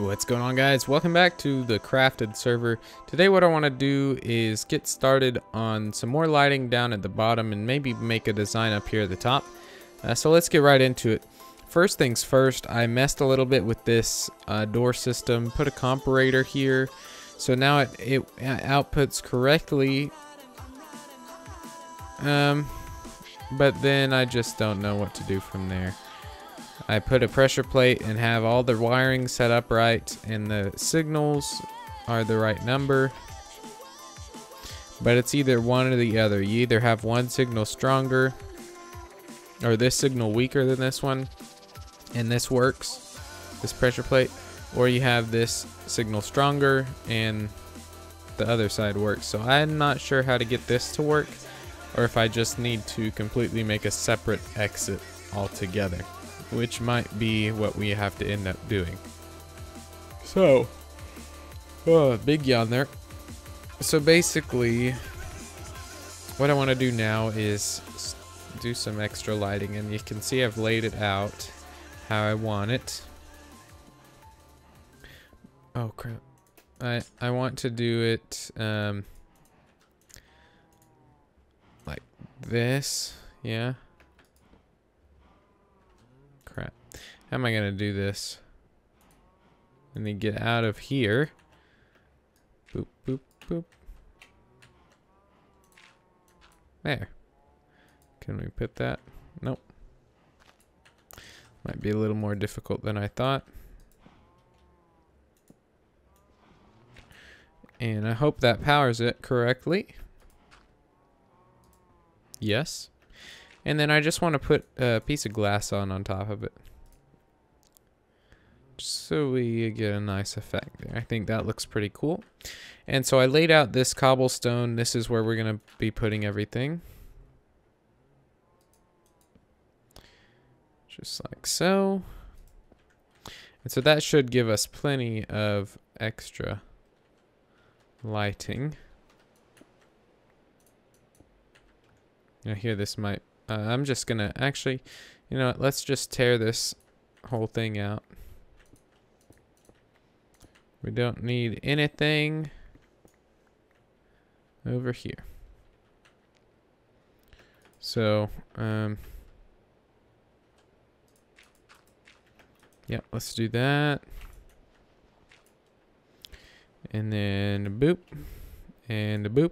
What's going on, guys? Welcome back to the crafted server. Today what I want to do is get started on some more lighting down at the bottom and maybe make a design up here at the top. So let's get right into it. First things first, I messed a little bit with this door system, put a comparator here, so now it outputs correctly, but then I just don't know what to do from there. I put a pressure plate and have all the wiring set up right, and the signals are the right number, but it's either one or the other. You either have one signal stronger or this signal weaker than this one, and this works, this pressure plate, or you have this signal stronger and the other side works. So I'm not sure how to get this to work, or if I just need to completely make a separate exit altogether, which might be what we have to end up doing. So, big yawn there. So basically, what I want to do now is do some extra lighting, and you can see I've laid it out how I want it. Oh crap. I want to do it like this, yeah. Crap. How am I gonna do this? And then get out of here. Boop, boop, boop. There. Can we put that? Nope. Might be a little more difficult than I thought. And I hope that powers it correctly. Yes. And then I just want to put a piece of glass on top of it, just so we get a nice effect there. I think that looks pretty cool. And so I laid out this cobblestone. This is where we're going to be putting everything. Just like so. And so that should give us plenty of extra lighting. Now here, this might... I'm just gonna actually, you know what, let's just tear this whole thing out. We don't need anything over here. So, yeah, let's do that. And then a boop, and a boop,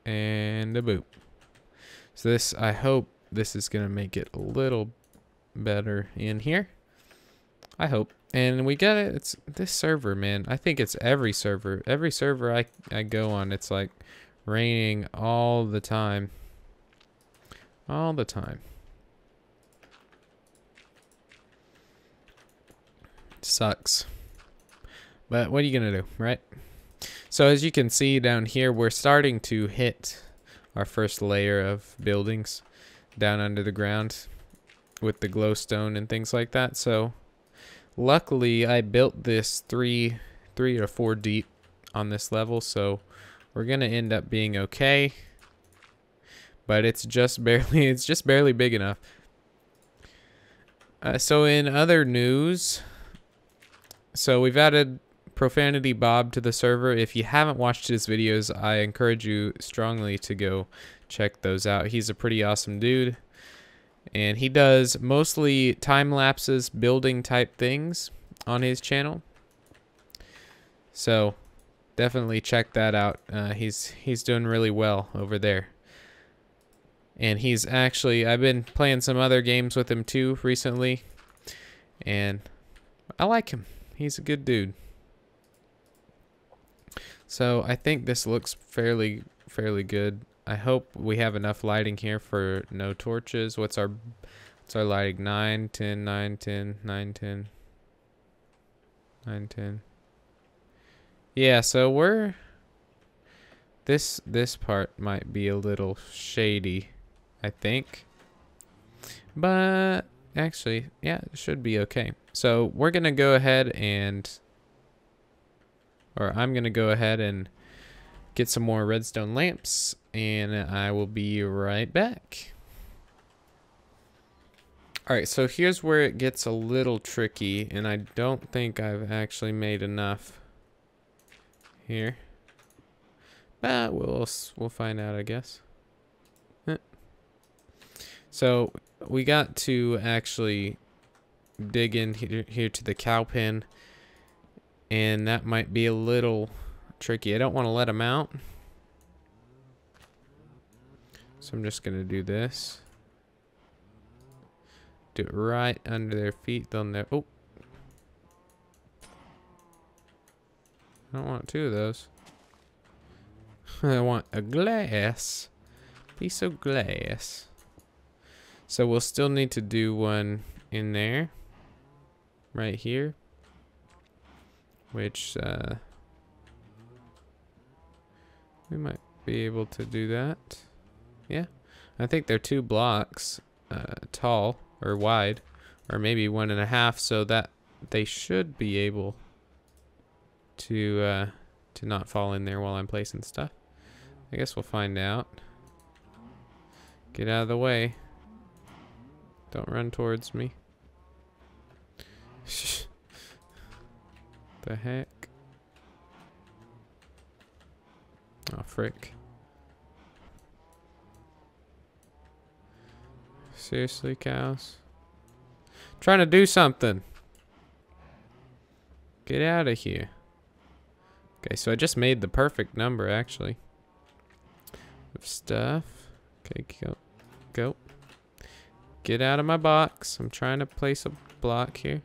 and a boop. So this, I hope this is going to make it a little better in here. I hope. And we got it. It's this server, man. I think it's every server. Every server I go on, it's like raining all the time. All the time. Sucks. But what are you going to do, right? So as you can see down here, we're starting to hit our first layer of buildings down under the ground with the glowstone and things like that. So luckily I built this three or four deep on this level, so we're gonna end up being okay, but it's just barely big enough. So in other news, so we've added Profanity Bob to the server. If you haven't watched his videos, I encourage you strongly to go check those out. He's a pretty awesome dude, and he does mostly time lapses, building type things on his channel, so definitely check that out. He's doing really well over there, and he's actually, I've been playing some other games with him too recently, and I like him. He's a good dude. So I think this looks fairly good. I hope we have enough lighting here for no torches. What's our lighting? 9, 10, 9, 10, 9, 10, 9, 10. Yeah, so we're this part might be a little shady, I think. But actually, yeah, it should be okay. So we're gonna go ahead and, or I'm gonna go ahead and get some more redstone lamps, and I will be right back. Alright, so here's where it gets a little tricky, and I don't think I've actually made enough here. But we'll find out, I guess. So we got to actually dig in here to the cow pen, and that might be a little tricky. I don't want to let them out, so I'm just gonna do this. Do it right under their feet. They'll never. Oh, I don't want two of those. I want a glass, piece of glass. So we'll still need to do one in there, right here, which we might be able to do that. Yeah, I think they're 2 blocks tall or wide, or maybe 1.5, so that they should be able to not fall in there while I'm placing stuff. I guess we'll find out. Get out of the way. Don't run towards me. The heck? Oh, frick. Seriously, cows? Trying to do something. Get out of here. Okay, so I just made the perfect number, actually, of stuff. Okay, go. Get out of my box. I'm trying to place a block here.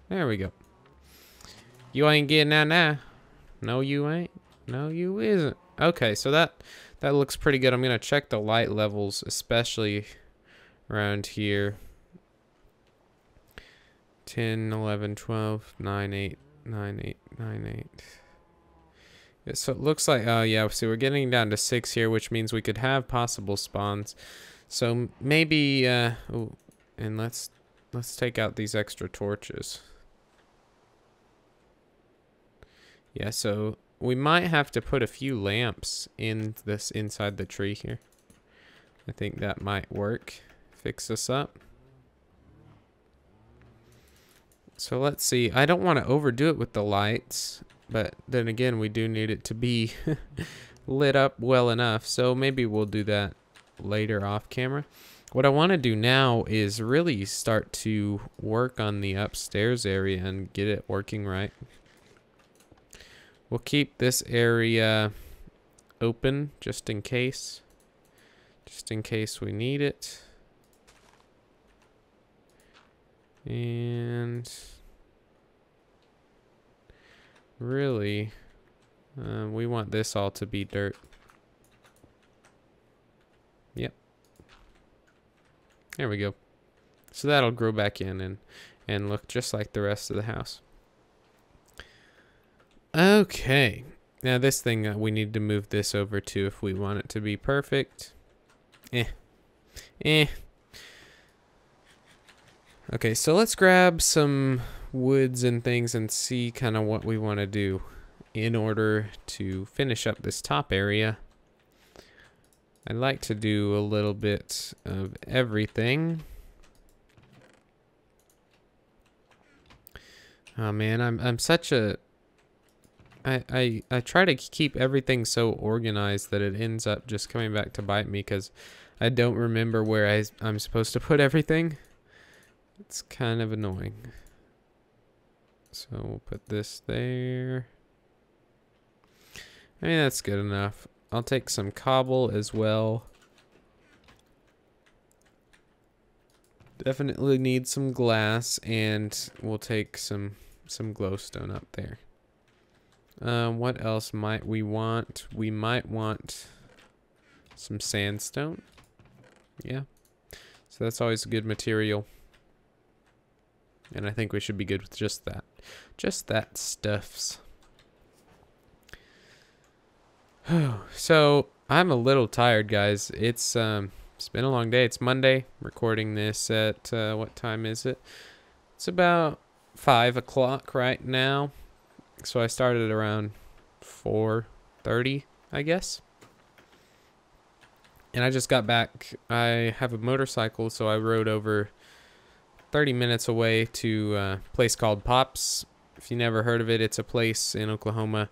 There we go. You ain't getting out now. No, you ain't. No, you isn't. Okay, so that looks pretty good. I'm gonna check the light levels, especially around here. 10, 11, 12, 9, 8, 9, 8, 9, 8. Yeah, so it looks like, oh yeah, so we're getting down to 6 here, which means we could have possible spawns. So maybe, ooh, and let's take out these extra torches. Yeah, so we might have to put a few lamps in this inside the tree here. I think that might work. Fix us up. So let's see. I don't want to overdo it with the lights, but then again, we do need it to be lit up well enough. So maybe we'll do that later off camera. What I want to do now is really start to work on the upstairs area and get it working right. We'll keep this area open just in case we need it. And really, we want this all to be dirt. Yep. There we go. So that'll grow back in and look just like the rest of the house. Okay. Now this thing, we need to move this over to if we want it to be perfect. Okay, so let's grab some woods and things and see kind of what we want to do in order to finish up this top area. I'd like to do a little bit of everything. Oh man, I'm such a I try to keep everything so organized that it ends up just coming back to bite me because I don't remember where I'm supposed to put everything. It's kind of annoying. So we'll put this there. I mean, that's good enough. I'll take some cobble as well. Definitely need some glass, and we'll take some glowstone up there. What else might we want? We might want some sandstone. Yeah. So that's always a good material. And I think we should be good with just that. Just that stuffs. So I'm a little tired, guys. It's been a long day. It's Monday. Recording this at what time is it? It's about 5 o'clock right now. So I started around 4:30, I guess. And I just got back. I have a motorcycle, so I rode over 30 minutes away to a place called Pops. If you never heard of it, it's a place in Oklahoma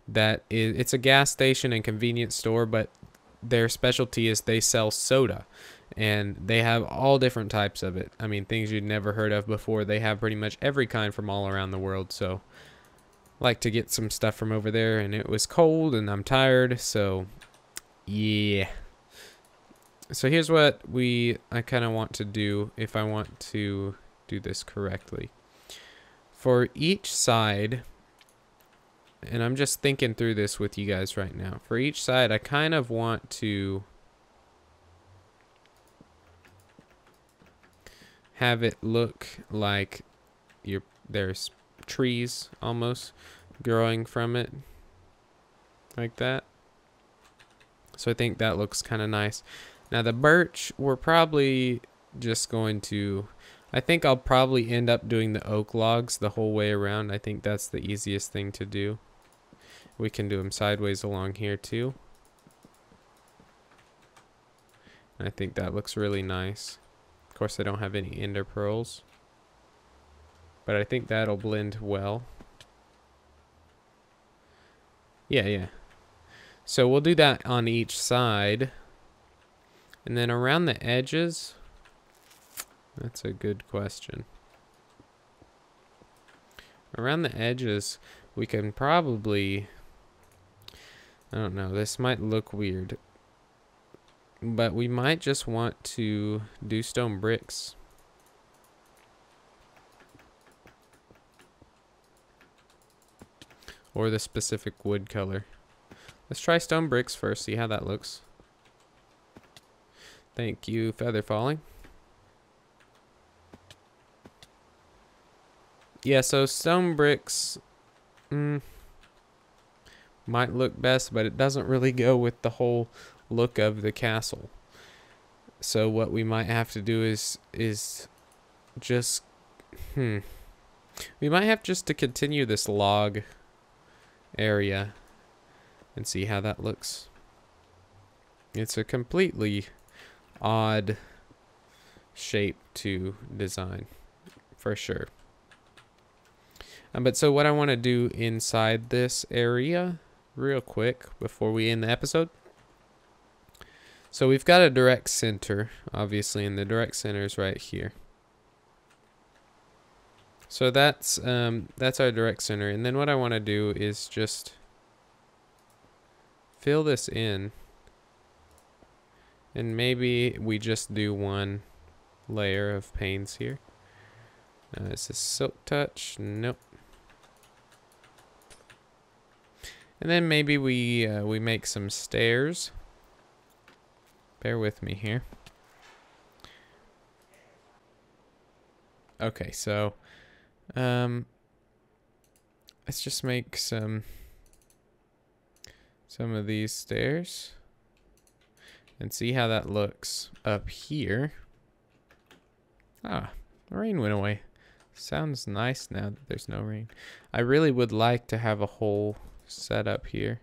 that it's a gas station and convenience store, but their specialty is they sell soda, and they have all different types of it. I mean, things you'd never heard of before. They have pretty much every kind from all around the world. So like to get some stuff from over there, and it was cold and I'm tired, so yeah. So here's what I kind of want to do if I want to do this correctly. For each side, and I'm just thinking through this with you guys right now. For each side, I kind of want to have it look like there's trees almost growing from it, like that. So I think that looks kind of nice. Now the birch, we're probably just going to, I think I'll probably end up doing the oak logs the whole way around. I think that's the easiest thing to do. We can do them sideways along here too. And I think that looks really nice. Of course, I don't have any ender pearls, but I think that'll blend well. Yeah. So we'll do that on each side. And then around the edges, that's a good question. Around the edges, we can probably, I don't know, this might look weird, but we might just want to do stone bricks. Or the specific wood color. Let's try stone bricks first, see how that looks. Thank you, feather falling. Yeah, so stone bricks might look best, but it doesn't really go with the whole look of the castle. So what we might have to do is just we might have just to continue this log area and see how that looks. It's a completely odd shape to design for sure. But so what I want to do inside this area real quick before we end the episode. So we've got a direct center, obviously, and the direct center is right here. So that's our direct center, and then what I want to do is just fill this in, and maybe we just do one layer of panes here. Is this silk touch? Nope. And then maybe we make some stairs. Bear with me here. Okay, so let's just make some of these stairs and see how that looks up here. Ah, the rain went away. Sounds nice now that there's no rain. I really would like to have a whole setup here,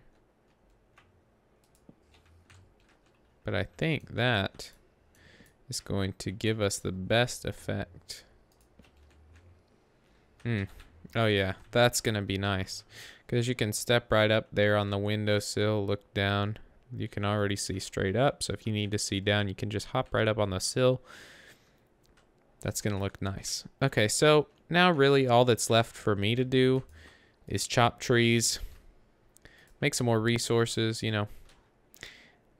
but I think that is going to give us the best effect. Oh yeah, that's gonna be nice, because you can step right up there on the windowsill, look down. You can already see straight up, so if you need to see down, you can just hop right up on the sill. That's gonna look nice. Okay, so now really all that's left for me to do is chop trees, make some more resources, you know,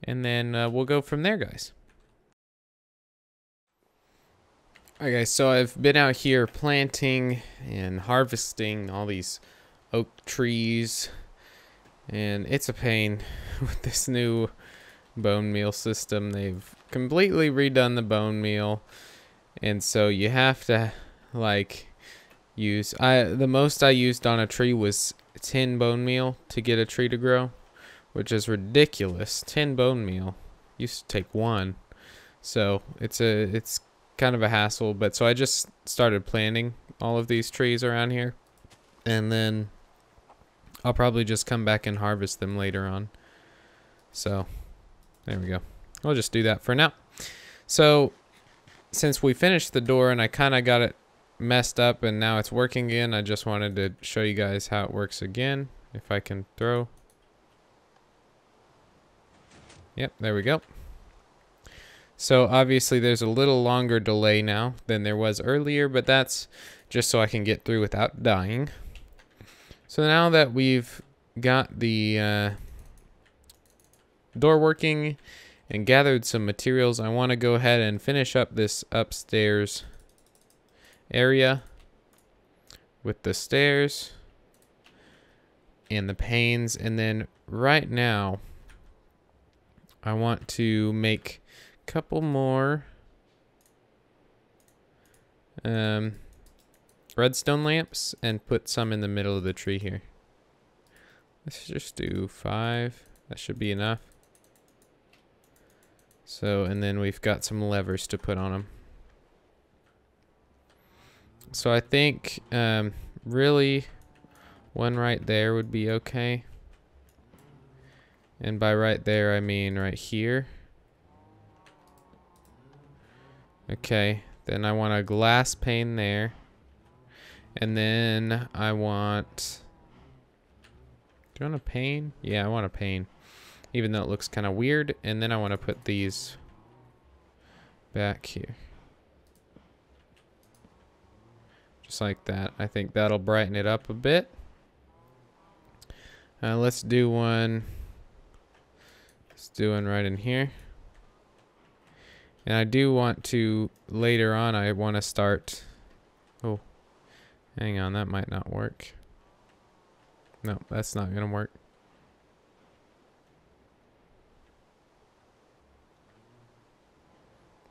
and then we'll go from there, guys. Alright guys, so I've been out here planting and harvesting all these oak trees, and it's a pain with this new bone meal system. They've completely redone the bone meal, and so you have to like use, the most I used on a tree was 10 bone meal to get a tree to grow, which is ridiculous. 10 bone meal used to take 1, so it's kind of a hassle. But so I just started planting all of these trees around here, and then I'll probably just come back and harvest them later on. So there we go. I'll just do that for now. So since we finished the door and I kind of got it messed up and now it's working again, I just wanted to show you guys how it works again. If I can throw. Yep, there we go. So obviously there's a little longer delay now than there was earlier, but that's just so I can get through without dying. So now that we've got the door working and gathered some materials, I want to go ahead and finish up this upstairs area with the stairs and the panes. And then right now I want to make a couple more redstone lamps and put some in the middle of the tree here. Let's just do 5. That should be enough. So, and then we've got some levers to put on them. So I think really one right there would be okay. And by right there, I mean right here. Okay, then I want a glass pane there. And then I want... Do you want a pane? Yeah, I want a pane. Even though it looks kind of weird. And then I want to put these back here. Just like that. I think that'll brighten it up a bit. Let's do one. Let's do one right in here. And I do want to, later on, I want to start... Oh, hang on, that might not work. No, that's not going to work.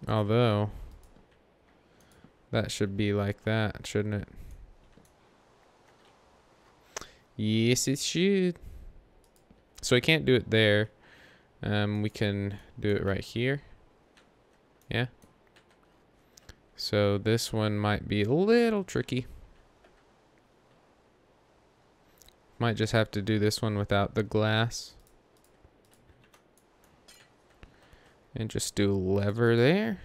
Although, that should be like that, shouldn't it? Yes, it should. So I can't do it there. We can do it right here. Yeah. So this one might be a little tricky. Might just have to do this one without the glass. And just do a lever there.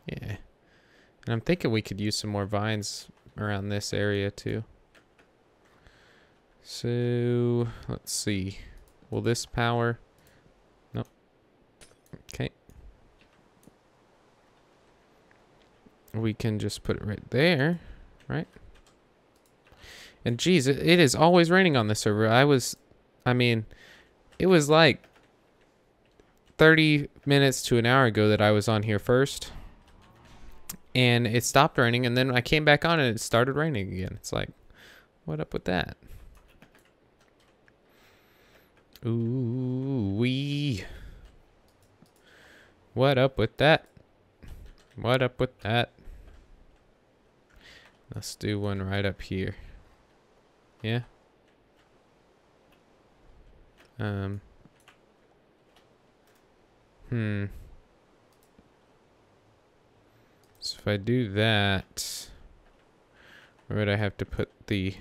Yeah. And I'm thinking we could use some more vines around this area too. So, let's see. Will this power? Nope. Okay. We can just put it right there, right? And geez, it is always raining on this server. I mean, it was like 30 minutes to an hour ago that I was on here first. And it stopped raining, and then I came back on and it started raining again. It's like, what up with that? Ooh wee. What up with that? What up with that? Let's do one right up here. Yeah. So if I do that, where would I have to put the...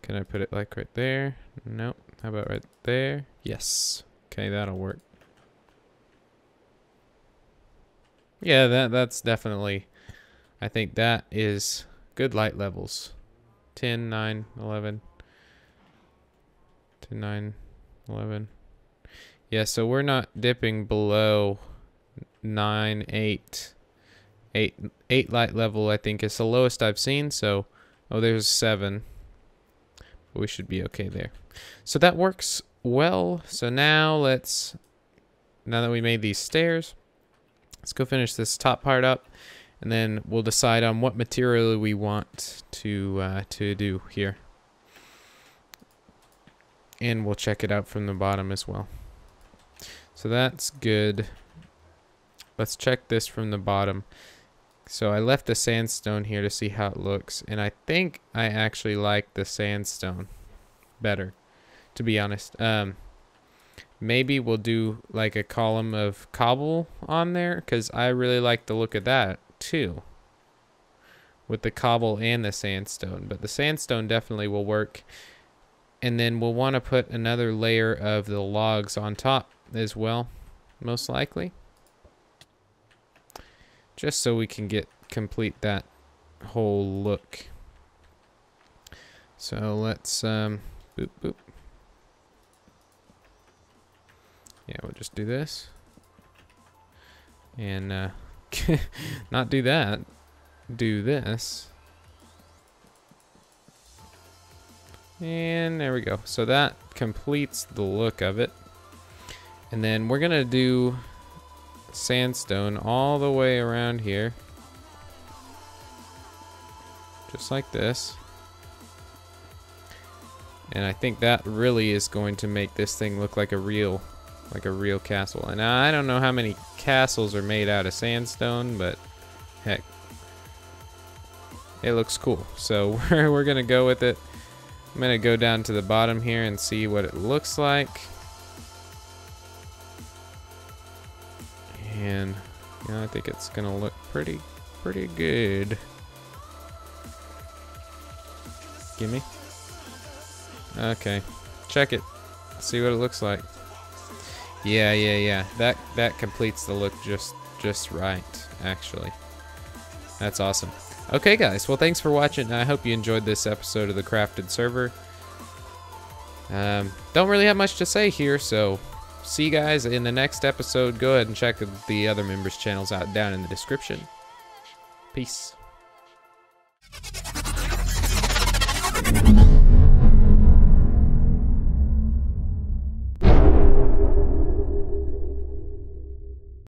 Can I put it like right there? Nope. How about right there? Yes. Okay, that'll work. Yeah, that's definitely... I think that is good light levels. 10, 9, 11. 10, 9, 11. Yeah, so we're not dipping below 9, 8. 8 light level, I think, is the lowest I've seen. So, oh, there's 7. But we should be okay there. So that works well. So now now that we made these stairs, let's go finish this top part up. And then we'll decide on what material we want to do here. And we'll check it out from the bottom as well. So that's good. Let's check this from the bottom. So I left the sandstone here to see how it looks. And I think I actually like the sandstone better, to be honest. Maybe we'll do like a column of cobble on there, because I really like the look of that too, with the cobble and the sandstone. But the sandstone definitely will work. And then we'll want to put another layer of the logs on top as well, most likely. Just so we can complete that whole look. So let's boop boop. Yeah, we'll just do this. And not do that. Do this. And there we go. So that completes the look of it. And then we're gonna do sandstone all the way around here. Just like this. And I think that really is going to make this thing look like a real castle. And I don't know how many castles are made out of sandstone, but heck, it looks cool. So we're gonna go with it. I'm gonna go down to the bottom here and see what it looks like. And I think it's gonna look pretty good. Gimme. Okay, check it. See what it looks like. Yeah. That completes the look just right, actually. That's awesome. Okay, guys. Well, thanks for watching. I hope you enjoyed this episode of the Crafted Server. Don't really have much to say here, so see you guys in the next episode. Go ahead and check the other members' channels out down in the description. Peace.